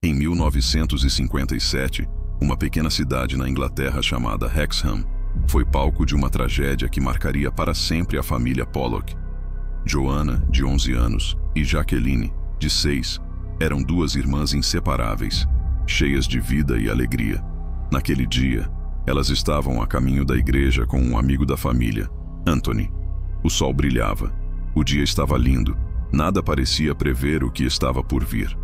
Em 1957, uma pequena cidade na Inglaterra chamada Hexham foi palco de uma tragédia que marcaria para sempre a família Pollock. Joanna, de 11 anos, e Jacqueline, de 6, eram duas irmãs inseparáveis, cheias de vida e alegria. Naquele dia, elas estavam a caminho da igreja com um amigo da família, Anthony. O sol brilhava. O dia estava lindo. Nada parecia prever o que estava por vir.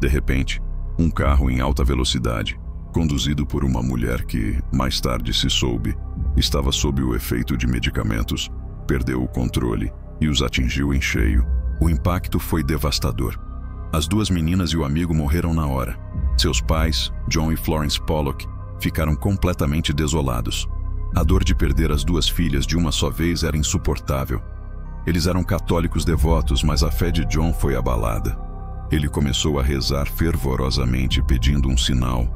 De repente, um carro em alta velocidade, conduzido por uma mulher que, mais tarde se soube, estava sob o efeito de medicamentos, perdeu o controle e os atingiu em cheio. O impacto foi devastador. As duas meninas e o amigo morreram na hora. Seus pais, John e Florence Pollock, ficaram completamente desolados. A dor de perder as duas filhas de uma só vez era insuportável. Eles eram católicos devotos, mas a fé de John foi abalada. Ele começou a rezar fervorosamente pedindo um sinal,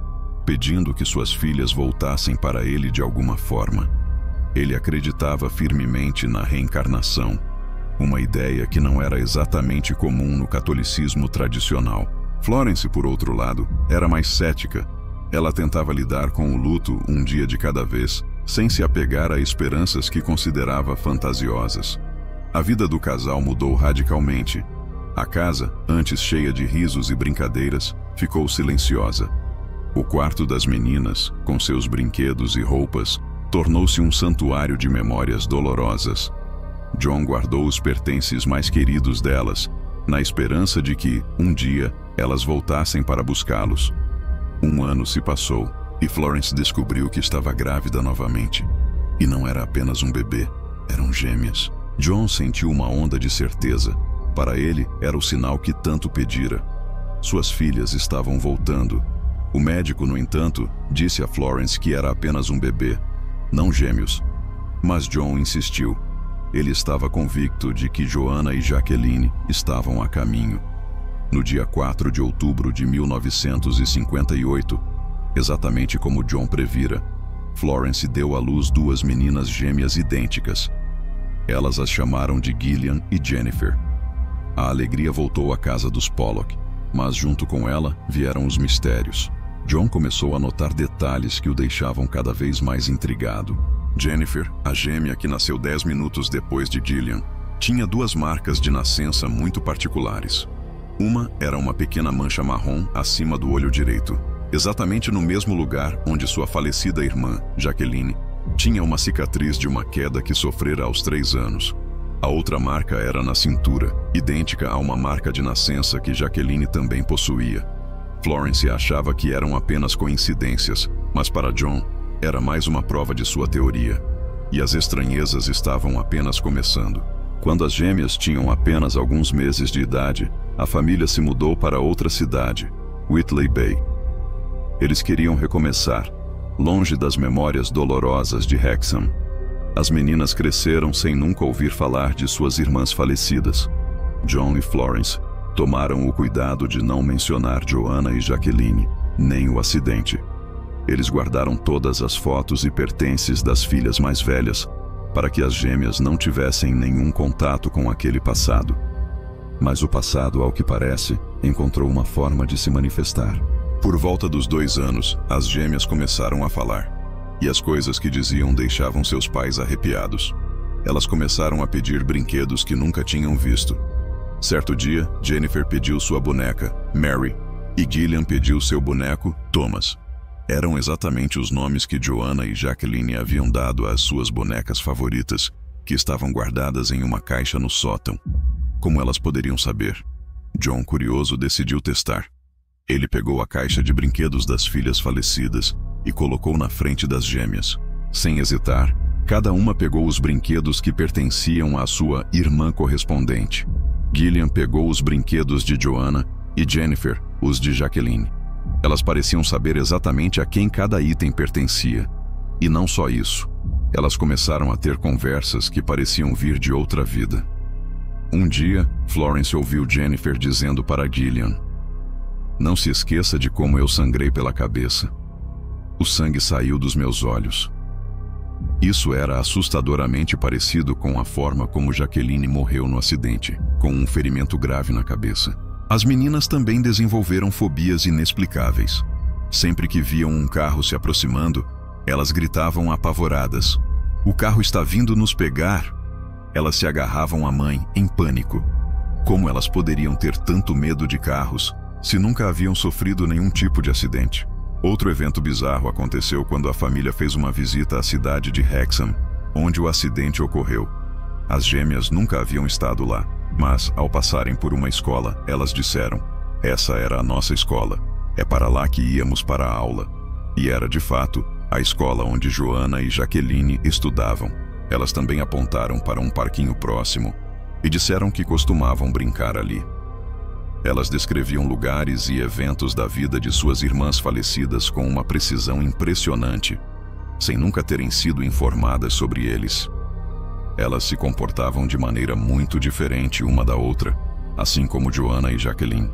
pedindo que suas filhas voltassem para ele de alguma forma. Ele acreditava firmemente na reencarnação, uma ideia que não era exatamente comum no catolicismo tradicional. Florence, por outro lado, era mais cética. Ela tentava lidar com o luto um dia de cada vez, sem se apegar a esperanças que considerava fantasiosas. A vida do casal mudou radicalmente. A casa, antes cheia de risos e brincadeiras, ficou silenciosa. O quarto das meninas, com seus brinquedos e roupas, tornou-se um santuário de memórias dolorosas. John guardou os pertences mais queridos delas, na esperança de que, um dia, elas voltassem para buscá-los. Um ano se passou e Florence descobriu que estava grávida novamente. E não era apenas um bebê, eram gêmeas. John sentiu uma onda de certeza. Para ele, era o sinal que tanto pedira. Suas filhas estavam voltando. O médico, no entanto, disse a Florence que era apenas um bebê, não gêmeos. Mas John insistiu. Ele estava convicto de que Joanna e Jacqueline estavam a caminho. No dia 4 de outubro de 1958, exatamente como John previra, Florence deu à luz duas meninas gêmeas idênticas. Elas as chamaram de Gillian e Jennifer. A alegria voltou à casa dos Pollock, mas junto com ela vieram os mistérios. John começou a notar detalhes que o deixavam cada vez mais intrigado. Jennifer, a gêmea que nasceu 10 minutos depois de Gillian, tinha duas marcas de nascença muito particulares. Uma era uma pequena mancha marrom acima do olho direito, exatamente no mesmo lugar onde sua falecida irmã, Jacqueline, tinha uma cicatriz de uma queda que sofrera aos 3 anos. A outra marca era na cintura, idêntica a uma marca de nascença que Jacqueline também possuía. Florence achava que eram apenas coincidências, mas para John, era mais uma prova de sua teoria. E as estranhezas estavam apenas começando. Quando as gêmeas tinham apenas alguns meses de idade, a família se mudou para outra cidade, Whitley Bay. Eles queriam recomeçar, longe das memórias dolorosas de Hexham. As meninas cresceram sem nunca ouvir falar de suas irmãs falecidas. John e Florence tomaram o cuidado de não mencionar Joanna e Jacqueline, nem o acidente. Eles guardaram todas as fotos e pertences das filhas mais velhas, para que as gêmeas não tivessem nenhum contato com aquele passado. Mas o passado, ao que parece, encontrou uma forma de se manifestar. Por volta dos 2 anos, as gêmeas começaram a falar. E as coisas que diziam deixavam seus pais arrepiados. Elas começaram a pedir brinquedos que nunca tinham visto. Certo dia, Jennifer pediu sua boneca, Mary, e Gillian pediu seu boneco, Thomas. Eram exatamente os nomes que Joanna e Jacqueline haviam dado às suas bonecas favoritas, que estavam guardadas em uma caixa no sótão. Como elas poderiam saber? John, curioso, decidiu testar. Ele pegou a caixa de brinquedos das filhas falecidas e colocou na frente das gêmeas. Sem hesitar, cada uma pegou os brinquedos que pertenciam à sua irmã correspondente. Gillian pegou os brinquedos de Joanna e Jennifer os de Jacqueline. Elas pareciam saber exatamente a quem cada item pertencia. E não só isso. Elas começaram a ter conversas que pareciam vir de outra vida. Um dia, Florence ouviu Jennifer dizendo para Gillian: "Não se esqueça de como eu sangrei pela cabeça. O sangue saiu dos meus olhos." Isso era assustadoramente parecido com a forma como Jacqueline morreu no acidente, com um ferimento grave na cabeça. As meninas também desenvolveram fobias inexplicáveis. Sempre que viam um carro se aproximando, elas gritavam apavoradas: "O carro está vindo nos pegar!" Elas se agarravam à mãe, em pânico. Como elas poderiam ter tanto medo de carros, se nunca haviam sofrido nenhum tipo de acidente? Outro evento bizarro aconteceu quando a família fez uma visita à cidade de Hexham, onde o acidente ocorreu. As gêmeas nunca haviam estado lá, mas, ao passarem por uma escola, elas disseram: "Essa era a nossa escola. É para lá que íamos para a aula." E era, de fato, a escola onde Joanna e Jacqueline estudavam. Elas também apontaram para um parquinho próximo e disseram que costumavam brincar ali. Elas descreviam lugares e eventos da vida de suas irmãs falecidas com uma precisão impressionante, sem nunca terem sido informadas sobre eles. Elas se comportavam de maneira muito diferente uma da outra, assim como Joanna e Jacqueline.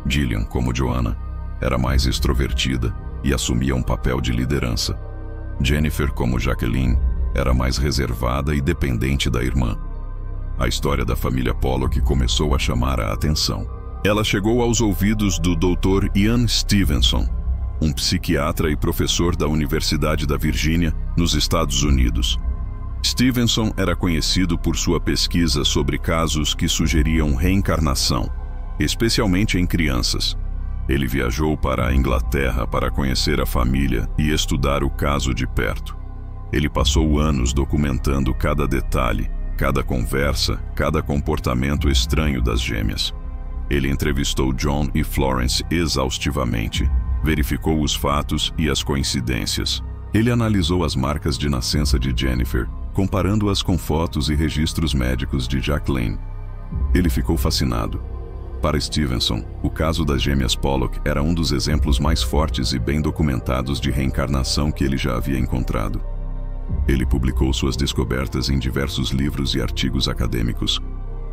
Gillian, como Joanna, era mais extrovertida e assumia um papel de liderança. Jennifer, como Jacqueline, era mais reservada e dependente da irmã. A história da família Pollock começou a chamar a atenção. Ela chegou aos ouvidos do Dr. Ian Stevenson, um psiquiatra e professor da Universidade da Virgínia, nos Estados Unidos. Stevenson era conhecido por sua pesquisa sobre casos que sugeriam reencarnação, especialmente em crianças. Ele viajou para a Inglaterra para conhecer a família e estudar o caso de perto. Ele passou anos documentando cada detalhe, cada conversa, cada comportamento estranho das gêmeas. Ele entrevistou John e Florence exaustivamente, verificou os fatos e as coincidências. Ele analisou as marcas de nascença de Jennifer, comparando-as com fotos e registros médicos de Jacqueline. Ele ficou fascinado. Para Stevenson, o caso das gêmeas Pollock era um dos exemplos mais fortes e bem documentados de reencarnação que ele já havia encontrado. Ele publicou suas descobertas em diversos livros e artigos acadêmicos,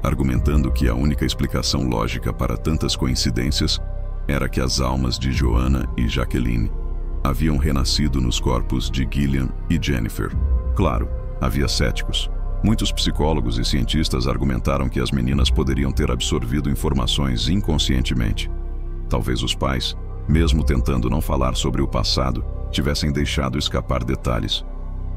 argumentando que a única explicação lógica para tantas coincidências era que as almas de Joanna e Jacqueline haviam renascido nos corpos de Gillian e Jennifer. Claro, havia céticos. Muitos psicólogos e cientistas argumentaram que as meninas poderiam ter absorvido informações inconscientemente. Talvez os pais, mesmo tentando não falar sobre o passado, tivessem deixado escapar detalhes.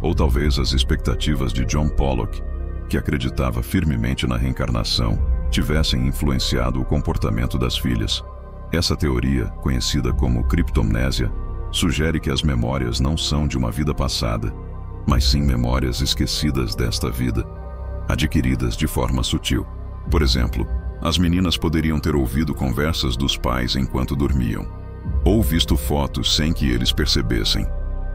Ou talvez as expectativas de John Pollock, que acreditava firmemente na reencarnação, tivessem influenciado o comportamento das filhas. Essa teoria, conhecida como criptomnésia, sugere que as memórias não são de uma vida passada, mas sim memórias esquecidas desta vida, adquiridas de forma sutil. Por exemplo, as meninas poderiam ter ouvido conversas dos pais enquanto dormiam, ou visto fotos sem que eles percebessem.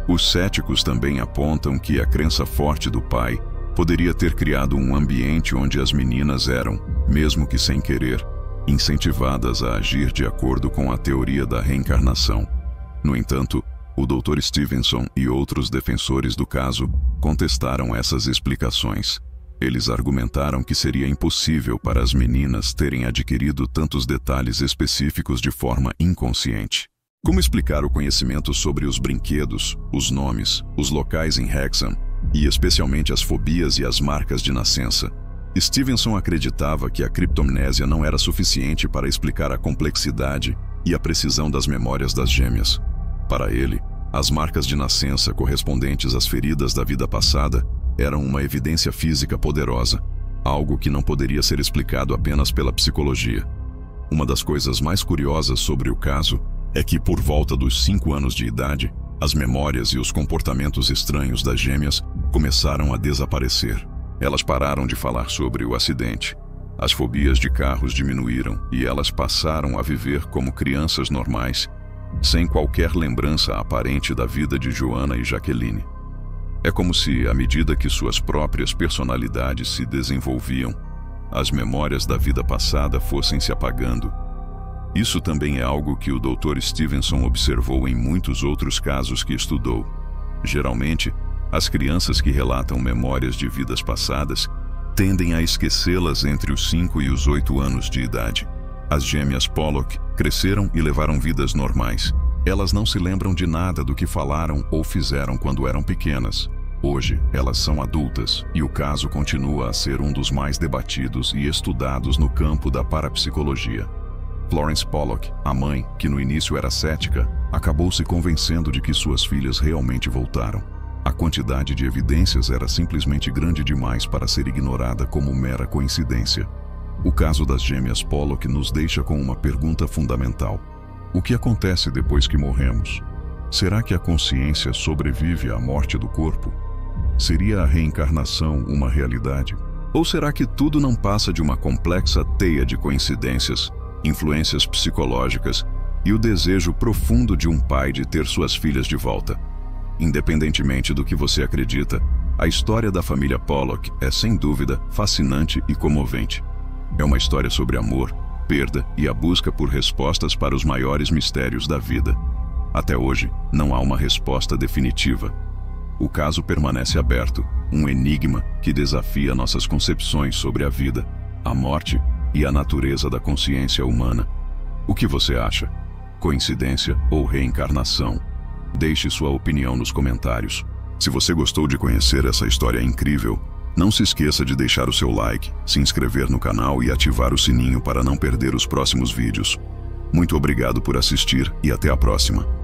Os céticos também apontam que a crença forte do pai poderia ter criado um ambiente onde as meninas eram, mesmo que sem querer, incentivadas a agir de acordo com a teoria da reencarnação. No entanto, o Dr. Stevenson e outros defensores do caso contestaram essas explicações. Eles argumentaram que seria impossível para as meninas terem adquirido tantos detalhes específicos de forma inconsciente. Como explicar o conhecimento sobre os brinquedos, os nomes, os locais em Hexham, e especialmente as fobias e as marcas de nascença? Stevenson acreditava que a criptomnésia não era suficiente para explicar a complexidade e a precisão das memórias das gêmeas. Para ele, as marcas de nascença correspondentes às feridas da vida passada eram uma evidência física poderosa, algo que não poderia ser explicado apenas pela psicologia. Uma das coisas mais curiosas sobre o caso é que, por volta dos 5 anos de idade, as memórias e os comportamentos estranhos das gêmeas começaram a desaparecer. Elas pararam de falar sobre o acidente. As fobias de carros diminuíram e elas passaram a viver como crianças normais, sem qualquer lembrança aparente da vida de Joanna e Jacqueline. É como se, à medida que suas próprias personalidades se desenvolviam, as memórias da vida passada fossem se apagando. Isso também é algo que o Dr. Stevenson observou em muitos outros casos que estudou. Geralmente, as crianças que relatam memórias de vidas passadas tendem a esquecê-las entre os 5 e os 8 anos de idade. As gêmeas Pollock cresceram e levaram vidas normais. Elas não se lembram de nada do que falaram ou fizeram quando eram pequenas. Hoje, elas são adultas e o caso continua a ser um dos mais debatidos e estudados no campo da parapsicologia. Florence Pollock, a mãe, que no início era cética, acabou se convencendo de que suas filhas realmente voltaram. A quantidade de evidências era simplesmente grande demais para ser ignorada como mera coincidência. O caso das gêmeas Pollock nos deixa com uma pergunta fundamental. O que acontece depois que morremos? Será que a consciência sobrevive à morte do corpo? Seria a reencarnação uma realidade? Ou será que tudo não passa de uma complexa teia de coincidências, influências psicológicas e o desejo profundo de um pai de ter suas filhas de volta? Independentemente do que você acredita, a história da família Pollock é, sem dúvida, fascinante e comovente. É uma história sobre amor, perda e a busca por respostas para os maiores mistérios da vida. Até hoje, não há uma resposta definitiva. O caso permanece aberto, um enigma que desafia nossas concepções sobre a vida, a morte e a natureza da consciência humana. O que você acha? Coincidência ou reencarnação? Deixe sua opinião nos comentários. Se você gostou de conhecer essa história incrível, não se esqueça de deixar o seu like, se inscrever no canal e ativar o sininho para não perder os próximos vídeos. Muito obrigado por assistir e até a próxima.